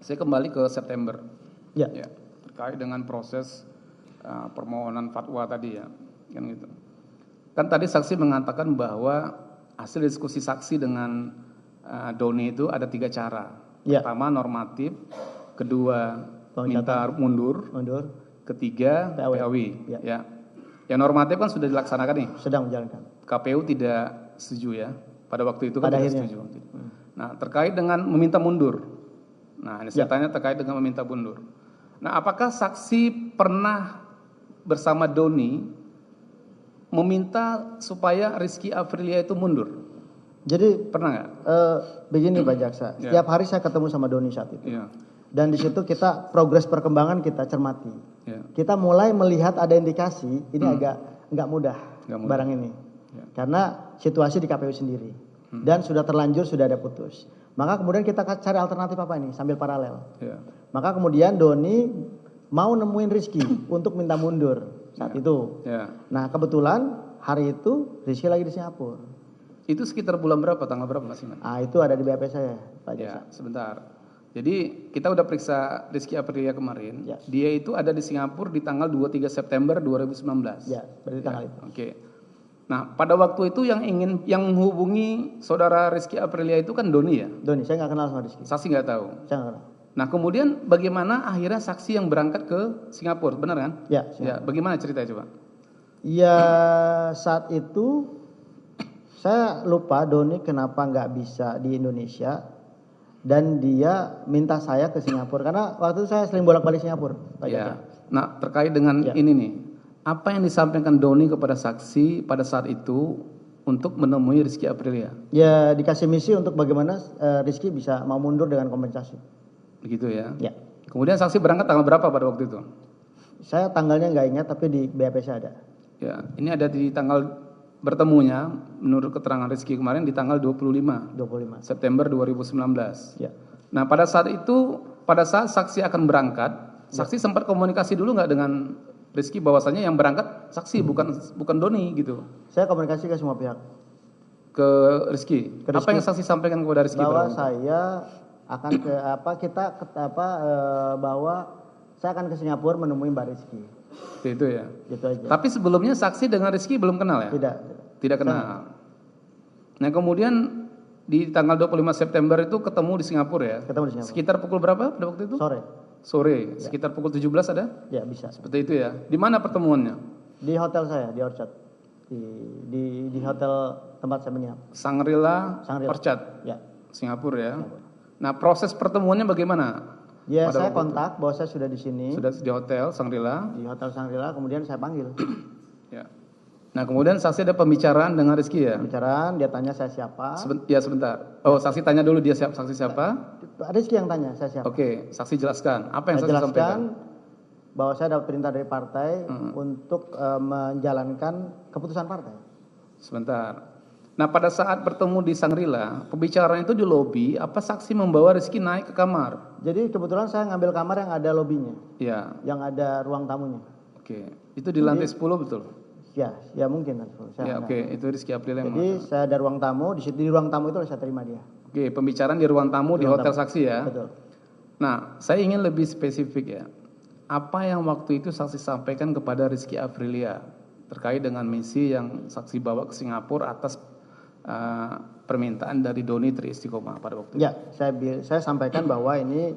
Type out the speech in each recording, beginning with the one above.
Saya kembali ke September. Ya. Ya, terkait dengan proses permohonan fatwa tadi ya, kan gitu. Kan tadi saksi mengatakan bahwa hasil diskusi saksi dengan Doni itu ada 3 cara. Ya. Pertama normatif, kedua minta Pemecatan. mundur, ketiga PAW. PAW. Ya. Ya. Yang normatif kan sudah dilaksanakan nih. Sedang menjalankan. KPU tidak setuju ya. Pada waktu itu kan Pada tidak akhirnya. setuju. Nah, terkait dengan meminta mundur. Nah, ini saya Ya. tanya terkait dengan meminta mundur. Nah, apakah saksi pernah bersama Doni meminta supaya Rizky Aprilia itu mundur? Jadi Pernah nggak? begini Pak Jaksa, Ya. setiap hari saya ketemu sama Doni saat itu. Iya. Dan di situ kita progres perkembangan kita cermati. Ya. Kita mulai melihat ada indikasi ini agak nggak mudah Nggak mudah. barang ini. Ya. Karena situasi di KPU sendiri. Dan sudah terlanjur, sudah ada putus. Maka kemudian kita cari alternatif apa ini sambil paralel. Ya. Maka kemudian Doni mau nemuin Rizky untuk minta mundur saat itu. Ya. Nah kebetulan hari itu Rizky lagi di Singapura. Itu sekitar bulan berapa? Tanggal berapa Mas Iman? Ah itu ada di BAP saya Pak Jaksa. Ya, sebentar. Jadi kita udah periksa Rizky Aprilia kemarin. Ya. Dia itu ada di Singapura di tanggal 23 September 2019. Ya, berarti tanggal itu. Oke. Nah, pada waktu itu yang menghubungi saudara Rizky Aprilia itu kan Doni ya. Doni, saya nggak kenal sama Rizky. Saksi nggak tahu. Saya nggak kenal. Nah, kemudian bagaimana akhirnya saksi yang berangkat ke Singapura, benar kan? Ya, Ya, bagaimana ceritanya coba? ya saat itu saya lupa Doni kenapa nggak bisa di Indonesia dan dia minta saya ke Singapura karena waktu itu saya sering bolak-balik Singapura. Pak Jaksa. Ya. Nah, terkait dengan Ya. ini nih, apa yang disampaikan Doni kepada saksi pada saat itu untuk menemui Rizky Aprilia? Ya dikasih misi untuk bagaimana Rizky bisa mau mundur dengan kompensasi. Begitu ya. Ya, Kemudian saksi berangkat tanggal berapa pada waktu itu? saya tanggalnya nggak ingat tapi di BAP saya ada. Ya, ini ada di tanggal bertemunya menurut keterangan Rizky kemarin di tanggal 25 25. September 2019. Ya. Nah, pada saat itu, pada saat saksi akan berangkat, saksi sempat komunikasi dulu nggak dengan Rizky bahwasanya yang berangkat saksi bukan Doni gitu Saya komunikasi ke semua pihak ke Rizky. Ke Apa Rizky. yang saksi sampaikan kepada Rizky? bahwa pada waktu itu? saya akan ke bahwa saya akan ke Singapura menemui Mbak Rizky. Itu ya. Gitu aja. Tapi sebelumnya saksi dengan Rizky belum kenal ya? Tidak. Tidak kenal. Nah, kemudian di tanggal 25 September itu ketemu di Singapura ya? Ketemu di Singapura. Sekitar pukul berapa pada waktu itu? Sore. Sore, sekitar pukul 17 ada? Ya bisa. Seperti itu ya. Di mana pertemuannya? Di hotel saya di Orchard. Di hotel tempat saya menginap. Shangri-La Shangri-La. Orchard, Ya. Singapura ya. Nah, proses pertemuannya bagaimana? Ya Pada saya waktu kontak bahwa saya sudah di sini. Sudah di hotel Shangri-La. Di hotel Shangri-La kemudian saya panggil. Ya. Nah, kemudian saksi ada pembicaraan dengan Rizky ya? Pembicaraan, dia tanya saya siapa. Sebentar. Oh, saksi tanya dulu dia saksi siapa? Rizky yang tanya saya siapa. Oke, saksi jelaskan. Apa yang Saya saksi sampaikan? jelaskan bahwa saya dapat perintah dari partai untuk menjalankan keputusan partai. Sebentar. Nah, pada saat bertemu di Shangri-La, pembicaraan itu di lobi, apa saksi membawa Rizky naik ke kamar? Jadi kebetulan saya ngambil kamar yang ada lobinya, Ya, yang ada ruang tamunya. oke. Itu di lantai 10 betul? Ya mungkin. Ya, oke. Itu Rizky Aprilia yang Jadi mengatakan. saya ada ruang tamu, di situ di ruang tamu itu saya terima dia. Oke, pembicaraan di ruang tamu di Ruang hotel tamu. saksi ya? Betul. Nah, saya ingin lebih spesifik ya. Apa yang waktu itu saksi sampaikan kepada Rizky Aprilia terkait dengan misi yang saksi bawa ke Singapura atas permintaan dari Doni Tri Istiqomah pada waktu itu? Ya, saya sampaikan bahwa ini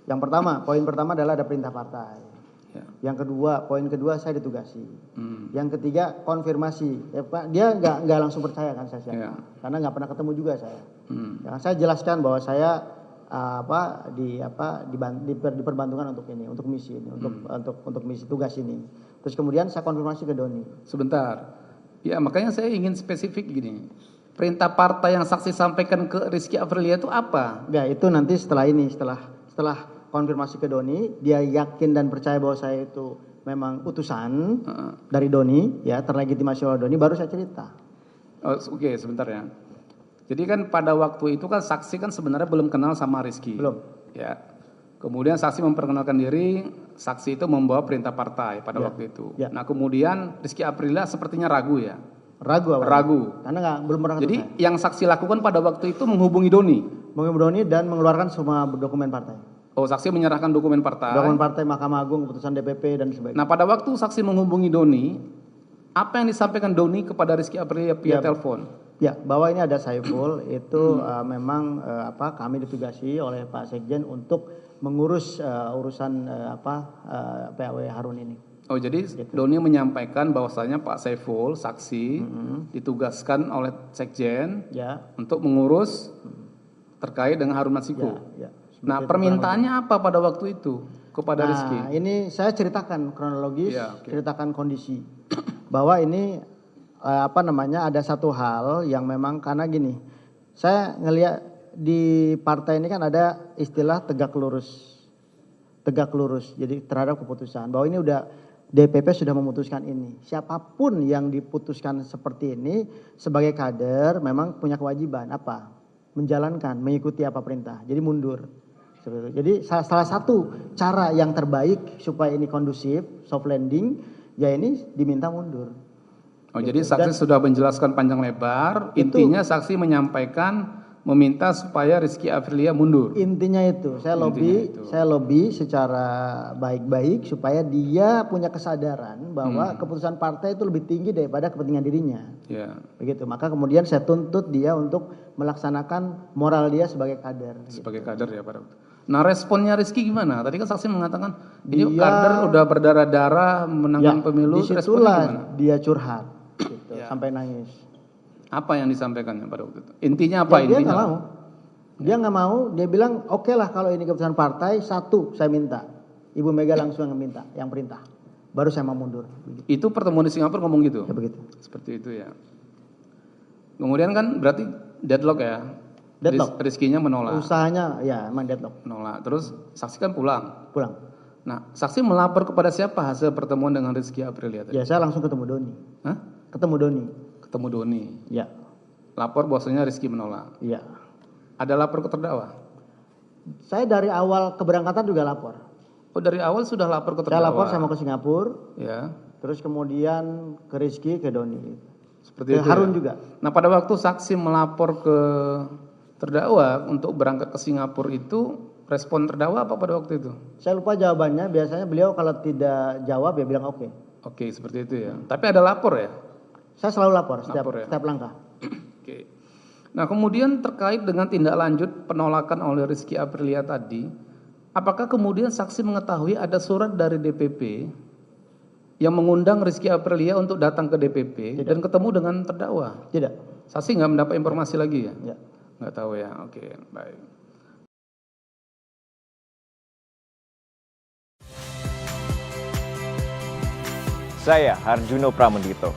yang pertama, poin pertama adalah ada perintah partai. Ya. Yang kedua, poin kedua saya ditugasi. Hmm. Yang ketiga konfirmasi. Ya, Pak, dia nggak langsung percaya kan saya siapa, Ya. karena nggak pernah ketemu juga saya. Hmm. Ya, saya jelaskan bahwa saya diperbantukan untuk ini, untuk misi ini, untuk misi tugas ini. Terus kemudian saya konfirmasi ke Doni. Sebentar. Ya, makanya saya ingin spesifik gini. Perintah partai yang saksi sampaikan ke Rizky Aprilia itu apa? Ya itu nanti setelah ini, setelah konfirmasi ke Doni, dia yakin dan percaya bahwa saya itu memang utusan dari Doni, ya terlegitimasi oleh Doni, baru saya cerita. Oh, oke, sebentar ya. Jadi kan pada waktu itu kan saksi kan sebenarnya belum kenal sama Rizky. Belum. Ya. Kemudian saksi memperkenalkan diri, saksi itu membawa perintah partai pada Ya. waktu itu. Ya. Nah, kemudian Rizky Aprilia sepertinya ragu ya. Ragu apa? Ragu. Karena belum pernah ketemu Jadi saya. yang saksi lakukan pada waktu itu menghubungi Doni. Menghubungi Doni dan mengeluarkan semua dokumen partai. Oh, saksi menyerahkan dokumen partai. Dokumen partai, Mahkamah Agung, keputusan DPP dan sebagainya. Nah, pada waktu saksi menghubungi Doni, apa yang disampaikan Doni kepada Rizky Aprilia via telepon? Ya, bahwa ini ada Saiful itu memang kami ditugasi oleh Pak Sekjen untuk mengurus urusan PAW Harun ini. Oh, jadi Doni menyampaikan bahwasanya Pak Saiful saksi ditugaskan oleh Sekjen untuk mengurus terkait dengan Harun Masiku. Nah, permintaannya apa pada waktu itu kepada Rizky? Ini saya ceritakan kronologis, ceritakan kondisi bahwa ini ada satu hal yang memang karena gini, saya ngelihat di partai ini kan ada istilah tegak lurus, jadi terhadap keputusan bahwa ini udah DPP sudah memutuskan ini. Siapapun yang diputuskan seperti ini sebagai kader memang punya kewajiban apa? Menjalankan, mengikuti apa perintah. Jadi mundur. Jadi salah satu cara yang terbaik supaya ini kondusif, soft landing, ya ini diminta mundur. Oh, jadi saksi sudah menjelaskan panjang lebar, intinya saksi menyampaikan meminta supaya Rizky Aprilia mundur. Intinya itu, saya lobby secara baik-baik supaya dia punya kesadaran bahwa keputusan partai itu lebih tinggi daripada kepentingan dirinya. Begitu. Maka kemudian saya tuntut dia untuk melaksanakan moral dia sebagai kader. Sebagai kader ya, Pak. Nah, responnya Rizky gimana? Tadi kan saksi mengatakan ini kader udah berdarah-darah menangkan pemilu. Disitulah dia curhat, gitu, sampai nangis. Apa yang disampaikannya pada waktu itu? Intinya apa? Dia nggak mau. Dia nggak mau. Dia bilang, oke lah kalau ini keputusan partai, satu saya minta. Ibu Mega langsung yang minta, yang perintah. Baru saya mau mundur. Itu pertemuan di Singapura ngomong gitu? Ya begitu. Seperti itu ya. Kemudian kan berarti deadlock ya? Deadlock. Rizky-nya menolak. Usahanya ya emang deadlock. Menolak. Terus saksi kan pulang? Pulang. Nah, saksi melapor kepada siapa hasil pertemuan dengan Rizky Aprilia tadi? Ya saya langsung ketemu Doni. Hah? Ketemu Doni. Ketemu Doni? Ya. Lapor bahwasanya Rizky menolak? Iya. Ada lapor ke terdakwa? Saya dari awal keberangkatan juga lapor. Oh, dari awal sudah lapor ke terdakwa? Saya lapor, saya mau ke Singapura. Ya. Terus kemudian ke Rizky, ke Doni. Seperti itu Harun ya? juga. Nah, pada waktu saksi melapor ke terdakwa untuk berangkat ke Singapura itu, respon terdakwa apa pada waktu itu? Saya lupa jawabannya, biasanya beliau kalau tidak jawab ya bilang oke. Oke, seperti itu ya. Tapi ada lapor ya? Saya selalu lapor setiap langkah. Oke. Nah, kemudian terkait dengan tindak lanjut penolakan oleh Rizky Aprilia tadi, apakah kemudian saksi mengetahui ada surat dari DPP yang mengundang Rizky Aprilia untuk datang ke DPP dan ketemu dengan terdakwa? Tidak. Saksi nggak mendapat informasi lagi ya? Ya. Nggak tahu ya. Oke, baik. Saya Harjuno Pramendito.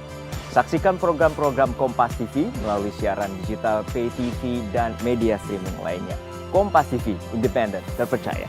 Saksikan program-program Kompas TV melalui siaran digital, pay TV, dan media streaming lainnya. Kompas TV, independen, terpercaya.